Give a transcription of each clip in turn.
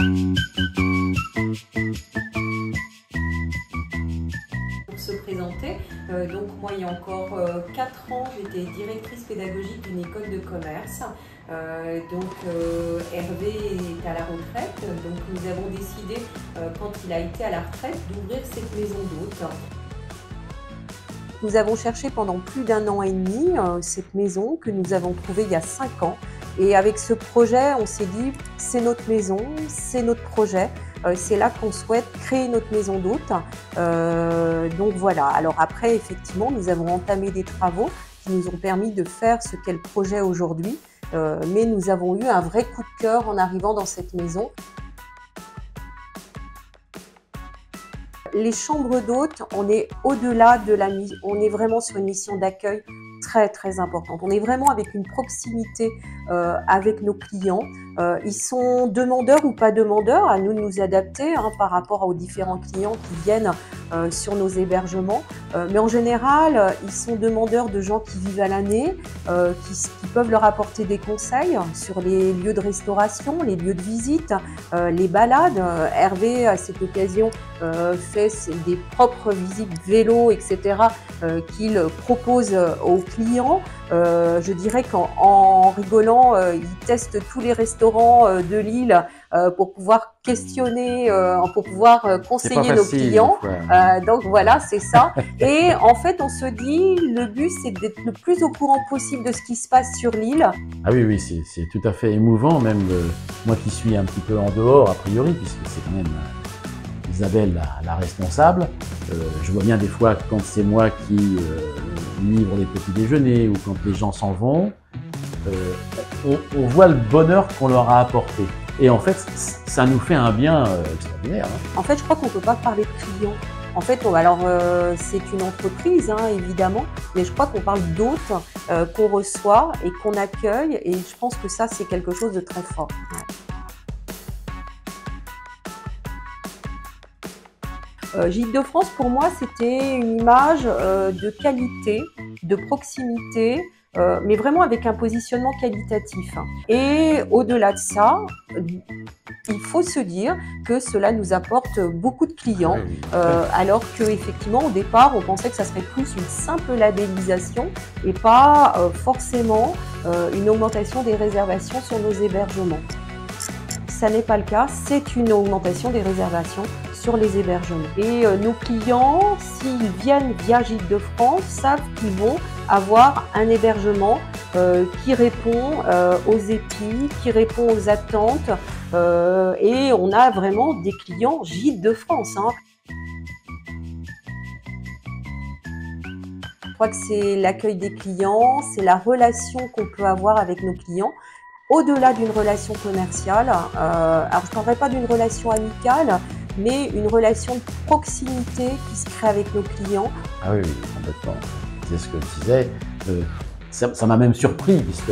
Pour se présenter, donc moi il y a encore 4 ans j'étais directrice pédagogique d'une école de commerce. Hervé est à la retraite, donc nous avons décidé quand il a été à la retraite d'ouvrir cette maison d'hôtes. Nous avons cherché pendant plus d'1 an et demi cette maison que nous avons trouvée il y a 5 ans. Et avec ce projet, on s'est dit, c'est notre maison, c'est notre projet. C'est là qu'on souhaite créer notre maison d'hôtes. Donc voilà, alors après, effectivement, nous avons entamé des travaux qui nous ont permis de faire ce qu'est le projet aujourd'hui. Mais nous avons eu un vrai coup de cœur en arrivant dans cette maison. Les chambres d'hôtes, on est au-delà de on est vraiment sur une mission d'accueil très importante. On est vraiment avec une proximité avec nos clients. Ils sont demandeurs ou pas demandeurs, à nous de nous adapter par rapport aux différents clients qui viennent sur nos hébergements. Mais en général, ils sont demandeurs de gens qui vivent à l'année, qui peuvent leur apporter des conseils sur les lieux de restauration, les lieux de visite, les balades. Hervé, à cette occasion, fait des propres visites vélo, etc. Qu'il propose aux clients. Je dirais qu'en rigolant, il teste tous les restaurants de l'île pour pouvoir questionner, pour pouvoir conseiller nos clients. Donc voilà, c'est ça. Et en fait, on se dit, le but, c'est d'être le plus au courant possible de ce qui se passe sur l'île. Ah oui, c'est tout à fait émouvant, même moi qui suis un petit peu en dehors, a priori, puisque c'est quand même Isabelle la responsable. Je vois bien des fois quand c'est moi qui livre les petits déjeuners ou quand les gens s'en vont, on voit le bonheur qu'on leur a apporté. Et en fait, ça nous fait un bien extraordinaire. En fait, je crois qu'on ne peut pas parler de clients. En fait, c'est une entreprise, évidemment, mais je crois qu'on parle d'hôtes qu'on reçoit et qu'on accueille. Et je pense que ça, c'est quelque chose de très fort. Gîtes de France, pour moi, c'était une image de qualité, de proximité, mais vraiment avec un positionnement qualitatif. Et au-delà de ça, il faut se dire que cela nous apporte beaucoup de clients, alors qu'effectivement, au départ, on pensait que ça serait plus une simple labellisation et pas forcément une augmentation des réservations sur nos hébergements. Ça n'est pas le cas, c'est une augmentation des réservations sur les hébergements. Et nos clients, s'ils viennent via Gîtes de France, savent qu'ils vont avoir un hébergement qui répond aux épis, qui répond aux attentes. Et on a vraiment des clients Gîtes de France. Je crois que c'est l'accueil des clients, c'est la relation qu'on peut avoir avec nos clients. Au-delà d'une relation commerciale, alors je ne parlerai pas d'une relation amicale, mais une relation de proximité qui se crée avec nos clients. Ah oui, complètement. C'est ce que je disais. Ça m'a même surpris, puisque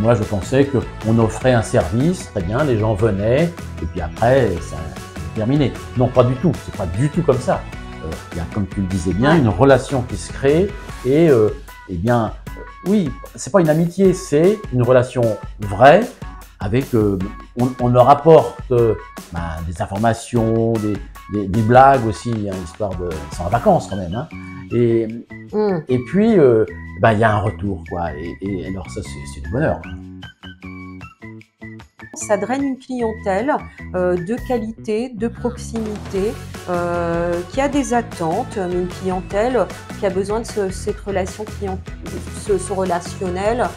moi je pensais qu'on offrait un service, très bien, les gens venaient, et puis après, ça c'est terminé. Non, pas du tout, c'est pas du tout comme ça. Il y a, comme tu le disais bien, une relation qui se crée, et eh bien, oui, c'est pas une amitié, c'est une relation vraie, avec, on leur apporte des informations, des blagues aussi, histoire de... C'est en vacances quand même, et puis, il y a un retour, quoi, et alors ça, c'est du bonheur. Ça draine une clientèle de qualité, de proximité, qui a des attentes, mais une clientèle qui a besoin de cette relation ce relationnel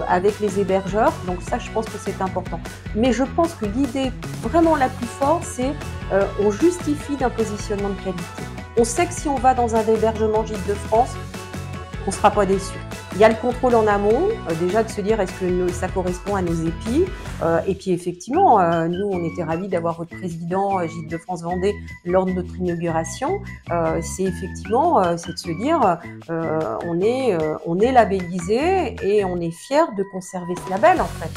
avec les hébergeurs. Donc ça, je pense que c'est important. Mais je pense que l'idée vraiment la plus forte, c'est on justifie d'un positionnement de qualité. On sait que si on va dans un hébergement Gîtes de France, on ne sera pas déçu. Il y a le contrôle en amont, déjà de se dire est-ce que ça correspond à nos épis. Et puis effectivement, nous on était ravis d'avoir votre président Gîtes de France Vendée lors de notre inauguration. C'est effectivement, c'est de se dire on est labellisé et on est fiers de conserver ce label en fait.